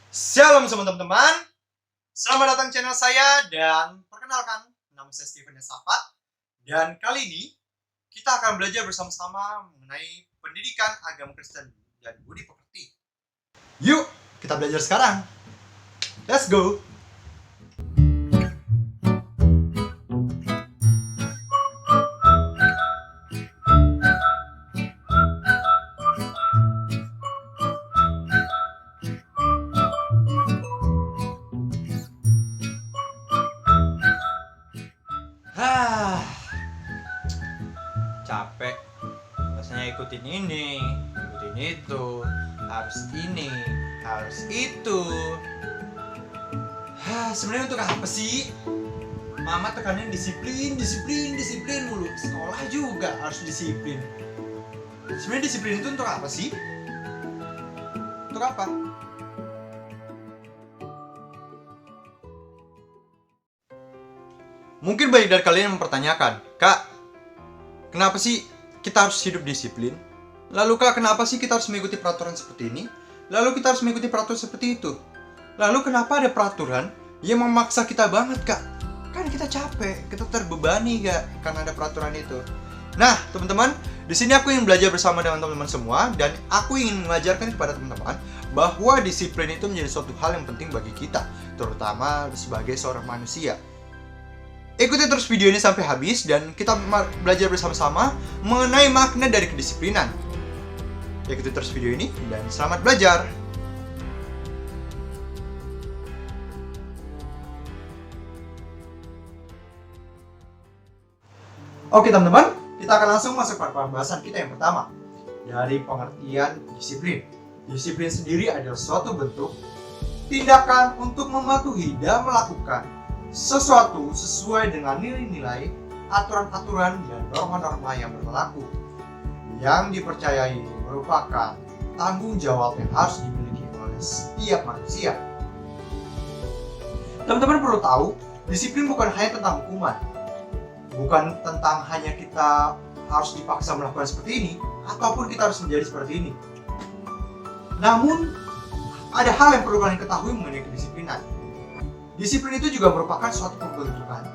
Shalom semua teman-teman. Selamat datang channel saya dan perkenalkan, nama saya Steven Yosafat. Dan kali ini kita akan belajar bersama-sama mengenai pendidikan agama Kristen dan budi pekerti. Yuk, kita belajar sekarang. Let's go. Capek. Rasanya ikutin ini, ikutin itu, harus ini, harus itu. Sebenarnya untuk apa sih? Mama tekanin disiplin mulu. Sekolah juga harus disiplin. Sebenarnya disiplin itu untuk apa sih? Untuk apa? Mungkin banyak dari kalian yang mempertanyakan, Kak, kenapa sih kita harus hidup disiplin? Lalu Kak, kenapa sih kita harus mengikuti peraturan seperti ini? Lalu kita harus mengikuti peraturan seperti itu? Lalu kenapa ada peraturan yang memaksa kita banget, Kak? Kan kita capek, kita terbebani, Kak, karena ada peraturan itu. Nah, teman-teman, di sini aku ingin belajar bersama dengan teman-teman semua, dan aku ingin mengajarkan kepada teman-teman bahwa disiplin itu menjadi suatu hal yang penting bagi kita, terutama sebagai seorang manusia. Ikuti terus video ini sampai habis dan kita belajar bersama-sama mengenai makna dari kedisiplinan. Ikuti terus video ini dan selamat belajar. Oke teman-teman, kita akan langsung masuk pada pembahasan kita yang pertama. Dari pengertian disiplin. Disiplin sendiri adalah suatu bentuk tindakan untuk mematuhi dan melakukan sesuatu sesuai dengan nilai-nilai, aturan-aturan, dan norma-norma yang berlaku, yang dipercayai merupakan tanggung jawab yang harus dimiliki oleh setiap manusia. Teman-teman perlu tahu, disiplin bukan hanya tentang hukuman, bukan tentang hanya kita harus dipaksa melakukan seperti ini, ataupun kita harus menjadi seperti ini. Namun, ada hal yang perlu kalian ketahui mengenai kedisiplinan. Disiplin itu juga merupakan suatu pembentukan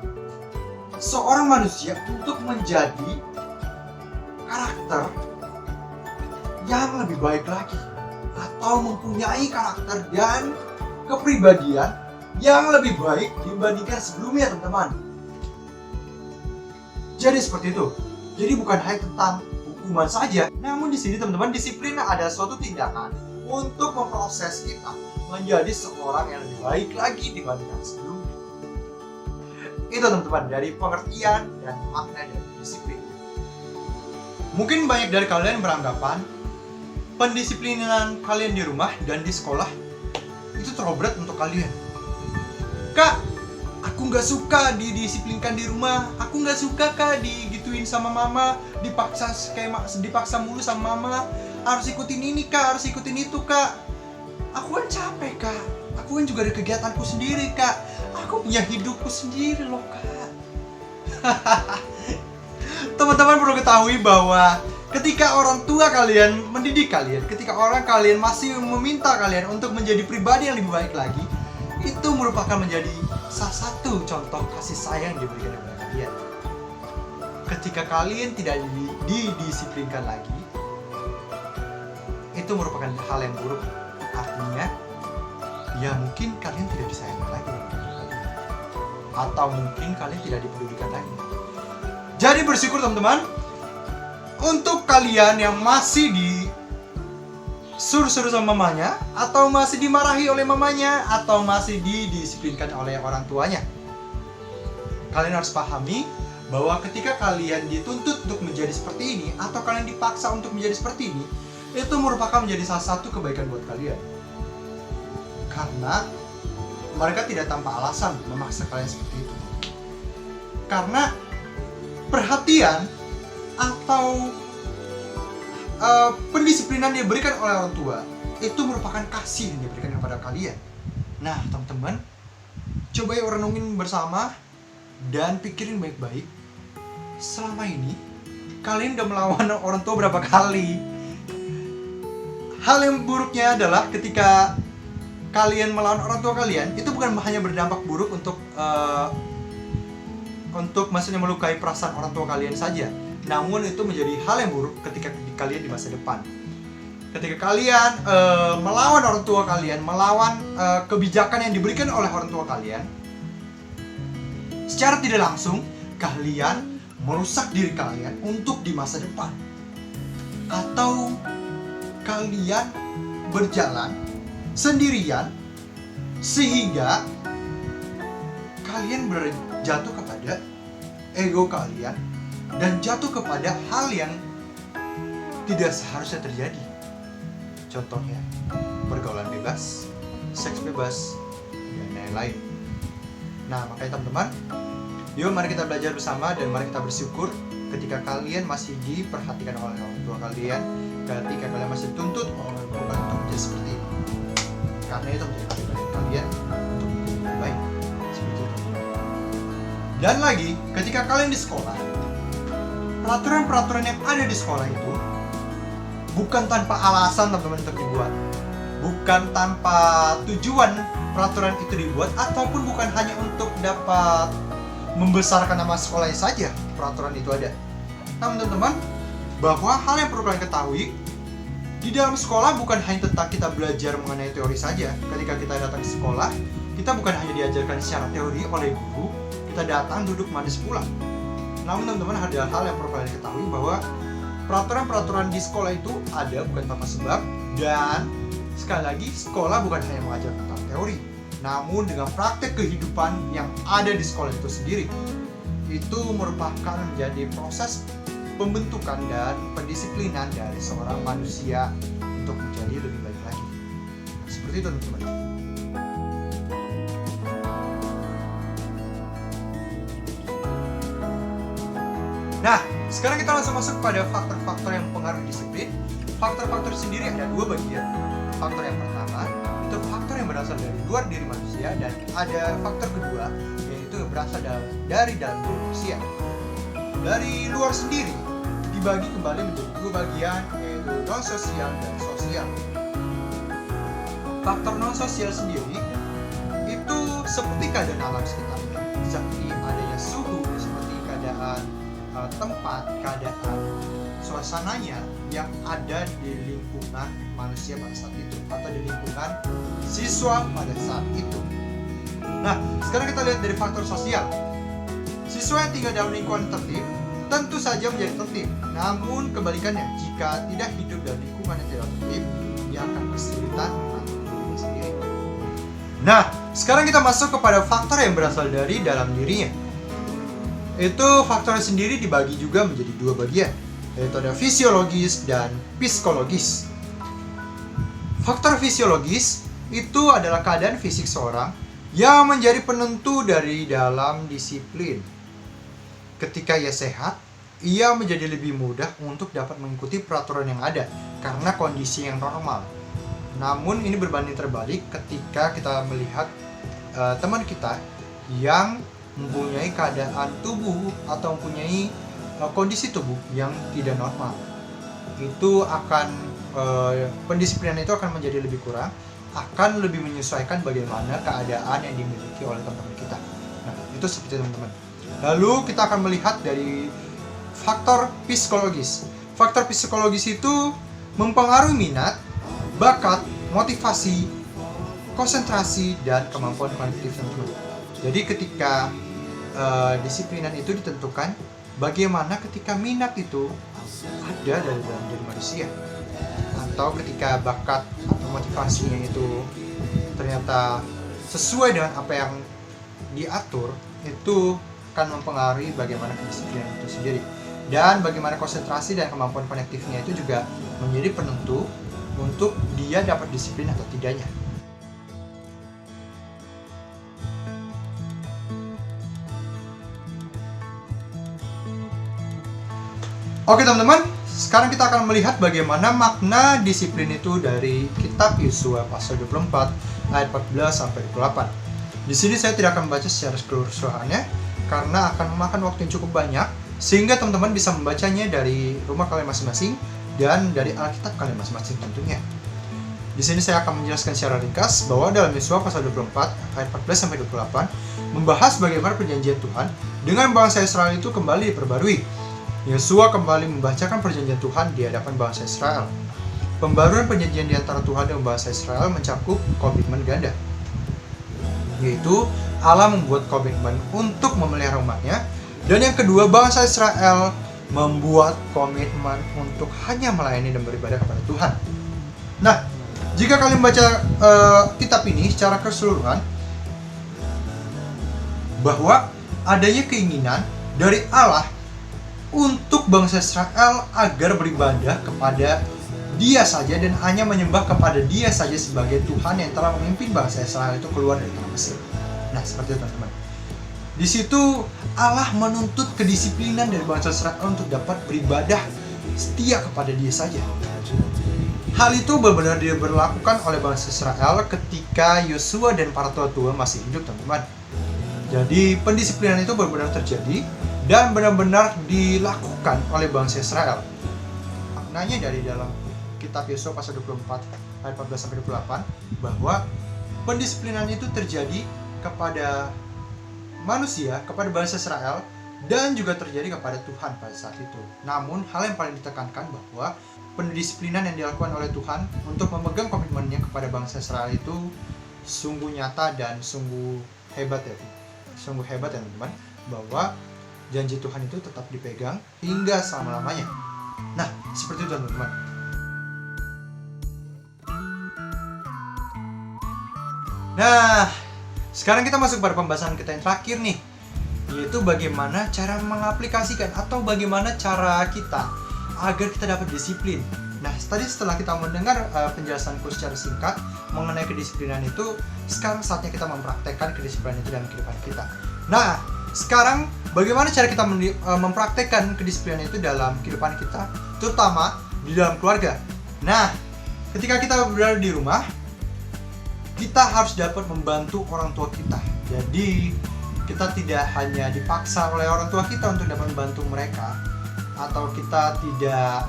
seorang manusia untuk menjadi karakter yang lebih baik lagi, atau mempunyai karakter dan kepribadian yang lebih baik dibandingkan sebelumnya, teman-teman. Jadi seperti itu. Jadi bukan hanya tentang hukuman saja, namun di sini teman-teman, disiplin ada suatu tindakan untuk memproses kita menjadi seorang yang lebih baik lagi dibandingkan sebelumnya. Itu teman-teman dari pengertian dan makna dari disiplin. Mungkin banyak dari kalian beranggapan pendisiplinan kalian di rumah dan di sekolah itu terlalu berat untuk kalian. Kak, aku gak suka didisiplinkan di rumah. Aku gak suka, Kak, digituin sama mama, dipaksa mulu sama mama. Harus ikutin ini, Kak, harus ikutin itu, Kak. Aku kan capek, Kak. Aku kan juga ada kegiatanku sendiri, Kak. Aku punya hidupku sendiri loh, Kak. Teman-teman perlu ketahui bahwa ketika orang tua kalian mendidik kalian, ketika orang kalian masih meminta kalian untuk menjadi pribadi yang lebih baik lagi, itu merupakan menjadi salah satu contoh kasih sayang yang diberikan kepada kalian. Ketika kalian tidak didisiplinkan lagi, itu merupakan hal yang buruk. Artinya, ya mungkin kalian tidak disayangkan lagi, atau mungkin kalian tidak dipedulikan lagi. Jadi bersyukur teman-teman, untuk kalian yang masih disuruh-suruh sama mamanya, atau masih dimarahi oleh mamanya, atau masih didisiplinkan oleh orang tuanya. Kalian harus pahami bahwa ketika kalian dituntut untuk menjadi seperti ini, atau kalian dipaksa untuk menjadi seperti ini, itu merupakan menjadi salah satu kebaikan buat kalian. Karena mereka tidak tanpa alasan memaksa kalian seperti itu. Karena perhatian atau pendisiplinan yang diberikan oleh orang tua itu merupakan kasih yang diberikan kepada kalian. Nah, teman-teman, coba renungin bersama dan pikirin baik-baik. Selama ini kalian udah melawan orang tua berapa kali? Hal yang buruknya adalah ketika kalian melawan orang tua kalian itu bukan hanya berdampak buruk untuk maksudnya melukai perasaan orang tua kalian saja, namun itu menjadi hal yang buruk ketika kalian di masa depan. Ketika kalian melawan orang tua kalian, melawan kebijakan yang diberikan oleh orang tua kalian, secara tidak langsung kalian merusak diri kalian untuk di masa depan. Atau kalian berjalan sendirian sehingga kalian jatuh kepada ego kalian dan jatuh kepada hal yang tidak seharusnya terjadi. Contohnya, pergaulan bebas, seks bebas, dan lain-lain. Nah, makanya teman-teman, yuk mari kita belajar bersama dan mari kita bersyukur ketika kalian masih diperhatikan oleh orang tua kalian, ketika kalian masih dituntut oleh Tuhan untuk menjadi seperti ini. Karena itu menjadi kewajiban kalian untuk menjadi lebih baik. Seperti itu. Dan lagi, ketika kalian di sekolah, peraturan-peraturan yang ada di sekolah itu bukan tanpa alasan teman-teman untuk dibuat, bukan tanpa tujuan peraturan itu dibuat, ataupun bukan hanya untuk dapat membesarkan nama sekolahnya saja peraturan itu ada. Namun teman-teman, bahwa hal yang perlu kalian ketahui, di dalam sekolah bukan hanya tentang kita belajar mengenai teori saja. Ketika kita datang ke sekolah, kita bukan hanya diajarkan secara teori oleh guru, kita datang duduk manis pulang. Namun teman-teman, ada hal yang perlu kalian ketahui bahwa peraturan-peraturan di sekolah itu ada bukan tanpa sebab, dan sekali lagi sekolah bukan hanya mengajar tentang teori, namun dengan praktek kehidupan yang ada di sekolah itu sendiri. Itu merupakan menjadi proses pembentukan dan pendisiplinan dari seorang manusia untuk menjadi lebih baik lagi. Seperti itu teman-teman. Nah, sekarang kita langsung masuk pada faktor-faktor yang mempengaruhi disiplin. Faktor-faktor sendiri ada dua bagian. Faktor yang pertama itu faktor yang berasal dari luar diri manusia, dan ada faktor kedua yaitu berasal dari dalam diri manusia. Dari luar sendiri dibagi kembali menjadi dua bagian, yaitu non sosial dan sosial. Faktor non sosial sendiri itu seperti keadaan alam sekitarnya, seperti adanya suhu, seperti keadaan tempat, keadaan suasananya yang ada di lingkungan manusia pada saat itu, atau di lingkungan siswa pada saat itu. Nah, sekarang kita lihat dari faktor sosial. Siswa yang tinggal dalam lingkungan tertib tentu saja menjadi tertib. Namun kebalikannya, jika tidak hidup dalam lingkungan yang tidak tertib, dia akan kesulitan mengatur dirinya sendiri. Nah, sekarang kita masuk kepada faktor yang berasal dari dalam dirinya. Itu faktor sendiri dibagi juga menjadi dua bagian, yaitu ada fisiologis dan psikologis. Faktor fisiologis itu adalah keadaan fisik seorang yang menjadi penentu dari dalam disiplin. Ketika ia sehat, ia menjadi lebih mudah untuk dapat mengikuti peraturan yang ada karena kondisi yang normal. Namun ini berbanding terbalik ketika kita melihat teman kita yang mempunyai keadaan tubuh atau mempunyai kondisi tubuh yang tidak normal. Itu akan pendisiplinan itu akan menjadi lebih kurang, akan lebih menyesuaikan bagaimana keadaan yang dimiliki oleh teman-teman kita. Nah, itu seperti teman-teman. Lalu kita akan melihat dari faktor psikologis. Faktor psikologis itu mempengaruhi minat, bakat, motivasi, konsentrasi, dan kemampuan kognitif teman-teman. Jadi ketika disiplinan itu ditentukan bagaimana ketika minat itu ada dalam diri manusia, atau ketika bakat atau motivasinya itu ternyata sesuai dengan apa yang diatur, itu akan mempengaruhi bagaimana kedisiplinan itu sendiri. Dan bagaimana konsentrasi dan kemampuan konektifnya itu juga menjadi penentu untuk dia dapat disiplin atau tidaknya. Oke teman-teman, sekarang kita akan melihat bagaimana makna disiplin itu dari kitab Yosua pasal 24 ayat 14 sampai 28. Di sini saya tidak akan membaca secara keseluruhannya karena akan memakan waktu yang cukup banyak, sehingga teman-teman bisa membacanya dari rumah kalian masing-masing dan dari Alkitab kalian masing-masing tentunya. Di sini saya akan menjelaskan secara ringkas bahwa dalam Yosua pasal 24 ayat 14 sampai 28 membahas bagaimana perjanjian Tuhan dengan bangsa Israel itu kembali diperbarui. Yosua kembali membacakan perjanjian Tuhan di hadapan bangsa Israel. Pembaruan perjanjian di antara Tuhan dan bangsa Israel mencakup komitmen ganda, yaitu Allah membuat komitmen untuk memelihara umatnya, dan yang kedua bangsa Israel membuat komitmen untuk hanya melayani dan beribadah kepada Tuhan. Nah, jika kalian membaca kitab ini secara keseluruhan, bahwa adanya keinginan dari Allah untuk bangsa Israel agar beribadah kepada Dia saja dan hanya menyembah kepada Dia saja sebagai Tuhan yang telah memimpin bangsa Israel itu keluar dari tanah Mesir. Nah, seperti itu teman-teman. Di situ Allah menuntut kedisiplinan dari bangsa Israel untuk dapat beribadah setia kepada Dia saja. Hal itu benar-benar diberlakukan oleh bangsa Israel ketika Yosua dan para tua-tua masih hidup, teman-teman. Jadi pendisiplinan itu benar-benar terjadi dan benar-benar dilakukan oleh bangsa Israel. Maknanya dari dalam kitab Yosua pasal 24 ayat 14 sampai 28 bahwa pendisiplinan itu terjadi kepada manusia, kepada bangsa Israel, dan juga terjadi kepada Tuhan pada saat itu. Namun hal yang paling ditekankan bahwa pendisiplinan yang dilakukan oleh Tuhan untuk memegang komitmennya kepada bangsa Israel itu sungguh nyata dan sungguh hebat ya. Sungguh hebat ya teman-teman, bahwa janji Tuhan itu tetap dipegang hingga selama-lamanya. Nah, seperti itu teman-teman. Nah, sekarang kita masuk pada pembahasan kita yang terakhir nih, yaitu bagaimana cara mengaplikasikan atau bagaimana cara kita agar kita dapat disiplin. Nah, tadi setelah kita mendengar penjelasanku secara singkat mengenai kedisiplinan itu, sekarang saatnya kita mempraktekkan kedisiplinan itu dalam kehidupan kita. Nah, sekarang bagaimana cara kita mempraktekkan kedisiplinan itu dalam kehidupan kita, terutama di dalam keluarga. Nah, ketika kita berada di rumah, kita harus dapat membantu orang tua kita. Jadi, kita tidak hanya dipaksa oleh orang tua kita untuk dapat membantu mereka, atau kita tidak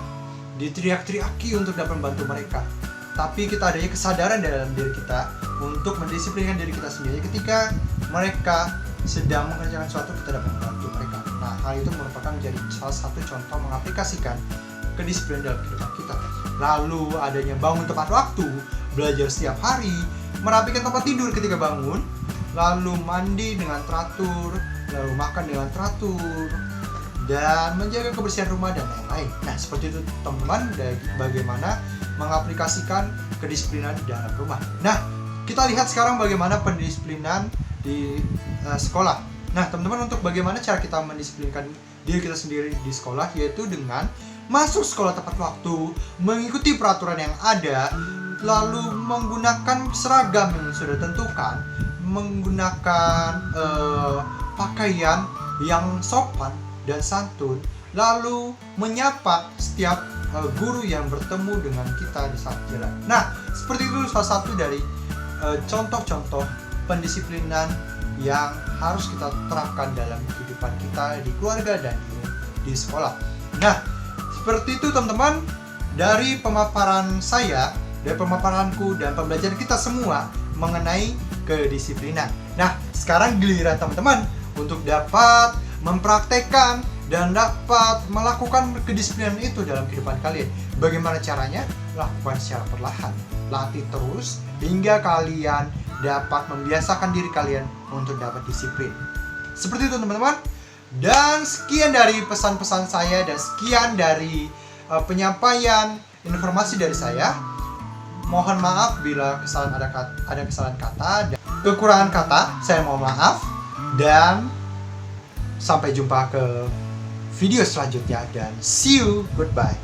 diteriak-teriaki untuk dapat membantu mereka, tapi kita adanya kesadaran dalam diri kita untuk mendisiplinkan diri kita sendiri ketika mereka sedang mengerjakan sesuatu, kita dapat membantu mereka. Nah, hal itu merupakan menjadi salah satu contoh mengaplikasikan kedisiplinan dalam kehidupan kita. Lalu adanya bangun tepat waktu, belajar setiap hari, merapikan tempat tidur ketika bangun, lalu mandi dengan teratur, lalu makan dengan teratur, dan menjaga kebersihan rumah dan lain-lain. Nah, seperti itu teman-teman, bagaimana mengaplikasikan kedisiplinan di dalam rumah. Nah, kita lihat sekarang bagaimana pendisiplinan di sekolah. Nah, teman-teman, untuk bagaimana cara kita mendisiplinkan diri kita sendiri di sekolah, yaitu dengan masuk sekolah tepat waktu, mengikuti peraturan yang ada, lalu menggunakan seragam yang sudah ditentukan, menggunakan pakaian yang sopan dan santun, lalu menyapa setiap guru yang bertemu dengan kita di saat jalan. Nah, seperti itu salah satu dari contoh-contoh pendisiplinan yang harus kita terapkan dalam kehidupan kita di keluarga dan di sekolah. Nah, seperti itu teman-teman, dari pemaparan saya, dari pemaparanku dan pembelajaran kita semua mengenai kedisiplinan. Nah, sekarang giliran teman-teman untuk dapat mempraktekkan dan dapat melakukan kedisiplinan itu dalam kehidupan kalian. Bagaimana caranya? Lakukan secara perlahan, latih terus hingga kalian dapat membiasakan diri kalian untuk dapat disiplin. Seperti itu teman-teman. Dan sekian dari pesan-pesan saya dan sekian dari penyampaian informasi dari saya. Mohon maaf bila ada kesalahan kata dan kekurangan kata. Saya mohon maaf dan sampai jumpa ke video selanjutnya dan see you, goodbye.